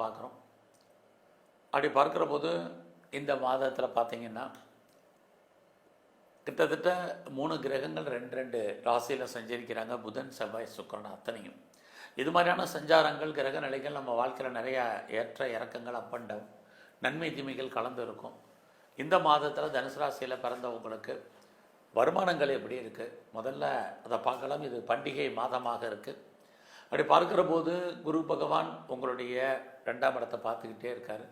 பார்க்குறோம். அப்படி பார்க்குற போது இந்த மாதத்தில் பார்த்திங்கன்னா கிட்டத்தட்ட 3 கிரகங்கள் 2 ராசியில் சஞ்சரிக்கிறாங்க. புதன், செவ்வாய், சுக்கிரன் அத்தனையும். இது மாதிரியான சஞ்சாரங்கள், கிரக நிலைகள் நம்ம வாழ்க்கையில் நிறையா ஏற்ற இறக்கங்கள், அப் அண்ட் டவுன், நன்மை தீமைகள் கலந்து இருக்கும். இந்த மாதத்தில் தனுசு ராசியில் பிறந்தவங்களுக்கு வருமானங்கள் எப்படி இருக்குது முதல்ல அதை பார்க்கலாம். இது பண்டிகை மாதமாக இருக்குது. அப்படி பார்க்குற போது குரு பகவான் உங்களுடைய 2ஆம் இடத்தை பார்த்துக்கிட்டே இருக்கார்.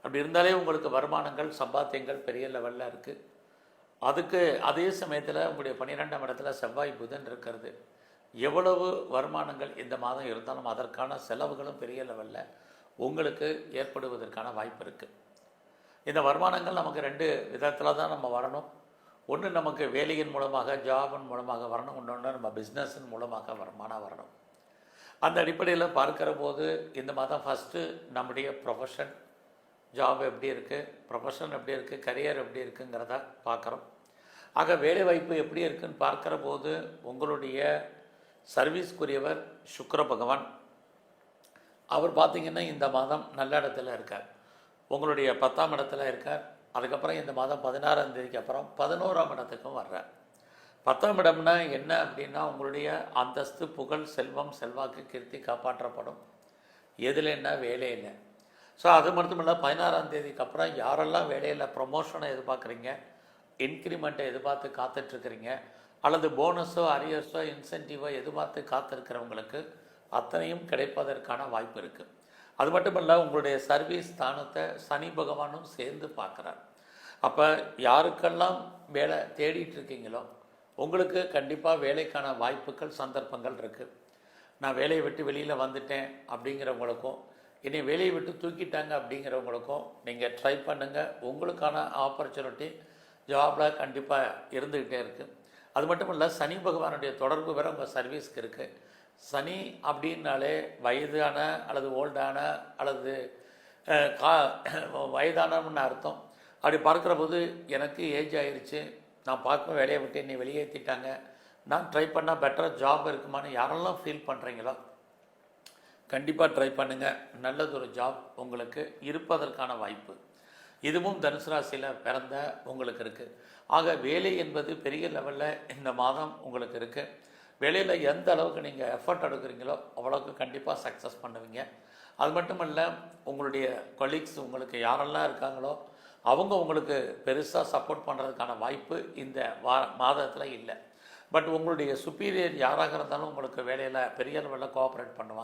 அப்படி இருந்தாலே உங்களுக்கு வருமானங்கள், சம்பாத்தியங்கள் பெரிய லெவலில் இருக்குது. அதுக்கு அதே சமயத்தில் உங்களுடைய 12ஆம் இடத்துல செவ்வாய், புதன் இருக்கிறது. எவ்வளவு வருமானங்கள் இந்த மாதம் இருந்தாலும் அதற்கான செலவுகளும் பெரிய லெவலில் உங்களுக்கு ஏற்படுவதற்கான வாய்ப்பு இருக்குது. இந்த வருமானங்கள் நமக்கு 2 விதத்தில் தான் நம்ம வரணும். ஒன்று நமக்கு வேலையின் மூலமாக, ஜாபின் மூலமாக வரணும். இன்னொன்று நம்ம பிஸ்னஸின் மூலமாக வருமானம் வரணும். அந்த அடிப்படையில் பார்க்குற போது இந்த மாதம் ஃபஸ்ட்டு நம்முடைய ப்ரொஃபஷன், ஜாப் எப்படி இருக்குது, ப்ரொஃபஷன் எப்படி இருக்குது, கரியர் எப்படி இருக்குங்கிறத பார்க்குறோம். ஆக வேலைவாய்ப்பு எப்படி இருக்குதுன்னு பார்க்குற போது உங்களுடைய சர்வீஸ்க்குரியவர் சுக்கிர பகவான், அவர் பார்த்திங்கன்னா இந்த மாதம் நல்ல இடத்துல இருக்கார். உங்களுடைய 10ஆம் இடத்துல இருக்கார். அதுக்கப்புறம் இந்த மாதம் 16ஆம் தேதிக்கு அப்புறம் 11ஆம் இடத்துக்கும் வர்றார். 10ஆம் இடம்னா என்ன அப்படின்னா உங்களுடைய அந்தஸ்து, புகழ், செல்வம், செல்வாக்கு, கீர்த்தி காப்பாற்றப்படும். எதில் என்ன வேலையில். ஸோ அது மட்டும் இல்லை, 16ஆம் தேதிக்கு அப்புறம் யாரெல்லாம் வேலையில் ப்ரொமோஷனை எதிர்பார்க்குறீங்க, இன்க்ரிமெண்ட்டை எதிர்பார்த்து காத்துட்ருக்குறீங்க, அல்லது போனஸோ, அரியர்ஸோ, இன்சென்டிவோ எதிர்பார்த்து காத்திருக்கிறவங்களுக்கு அத்தனையும் கிடைப்பதற்கான வாய்ப்பு இருக்குது. அது மட்டும் இல்லை, உங்களுடைய சர்வீஸ் ஸ்தானத்தை சனி பகவானும் சேர்ந்து பார்க்குறார். அப்போ யாருக்கெல்லாம் வேலை தேடிட்டு இருக்கீங்களோ உங்களுக்கு கண்டிப்பாக வேலைக்கான வாய்ப்புகள், சந்தர்ப்பங்கள் இருக்குது. நான் வேலையை விட்டு வெளியில் வந்துட்டேன் அப்படிங்கிறவங்களுக்கும், இனி வேலையை விட்டு தூக்கிட்டாங்க அப்படிங்கிறவங்களுக்கும் நீங்கள் ட்ரை பண்ணுங்கள். உங்களுக்கான ஆப்பர்ச்சுனிட்டி ஜாபில் கண்டிப்பாக இருந்துக்கிட்டே இருக்குது. அது மட்டும் இல்லை, சனி பகவானுடைய தொடர்பு வேறு உங்கள் சர்வீஸ்க்கு இருக்குது. சனி அப்படின்னாலே வயதான அல்லது ஓல்டான அல்லது வயதானன்னு அர்த்தம். அப்படி பார்க்குற போது எனக்கு ஏஜ் ஆயிடுச்சு, நான் பார்க்க வேலையை விட்டு என்னை வெளியேற்றிட்டாங்க, நான் ட்ரை பண்ணால் பெட்டராக ஜாப் இருக்குமான்னு யாரெல்லாம் ஃபீல் பண்ணுறீங்களோ கண்டிப்பாக ட்ரை பண்ணுங்கள். நல்லதொரு ஜாப் உங்களுக்கு இருப்பதற்கான வாய்ப்பு இதுவும் தனுசு ராசியில் பிறந்த உங்களுக்கு இருக்குது. ஆக வேலை என்பது பெரிய லெவலில் இந்த மாதம் உங்களுக்கு இருக்குது. வேலையில் எந்த அளவுக்கு நீங்கள் எஃபர்ட் எடுக்கிறீங்களோ அவ்வளோக்கு கண்டிப்பாக சக்ஸஸ் பண்ணுவீங்க. அது மட்டும் இல்லை, உங்களுடைய கொலீக்ஸ் உங்களுக்கு யாரெல்லாம் இருக்காங்களோ அவங்க உங்களுக்கு பெருசாக சப்போர்ட் பண்ணுறதுக்கான வாய்ப்பு இந்த மாதத்தில் இல்லை. பட் உங்களுடைய சுப்பீரியர் யாராக இருந்தாலும் உங்களுக்கு வேலையில் பெரிய லெவலில் கோஆப்ரேட் பண்ணுவாங்க.